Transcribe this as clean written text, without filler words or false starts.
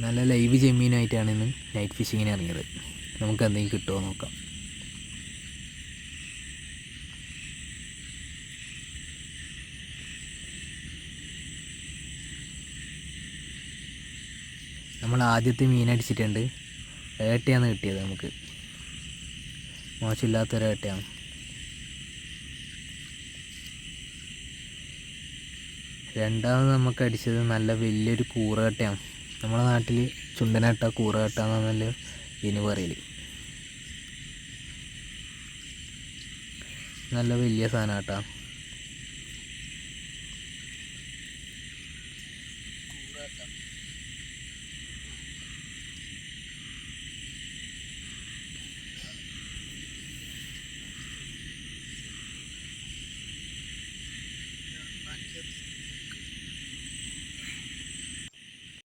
നല്ല ലൈവ് ചെമ്മീനായിട്ടാണ് ഇന്ന് നൈറ്റ് ഫിഷിങ്ങിന് ഇറങ്ങിയത്. നമുക്ക് എന്തെങ്കിലും കിട്ടുമോ നോക്കാം. നമ്മൾ ആദ്യത്തെ മീനടിച്ചിട്ടുണ്ട്. ഏട്ടയാണ് കിട്ടിയത്. നമുക്ക് മോശമില്ലാത്തൊരേട്ടയാണ്. രണ്ടാമത് നമുക്ക് അടിച്ചത് നല്ല വലിയൊരു കൂറകട്ടയാണ്. നമ്മുടെ നാട്ടിൽ ചുണ്ടനാട്ട കൂറകട്ട എന്നാണല്ലോ ഇതിന് പറയൽ. നല്ല വലിയ സാധനം കേട്ടോ.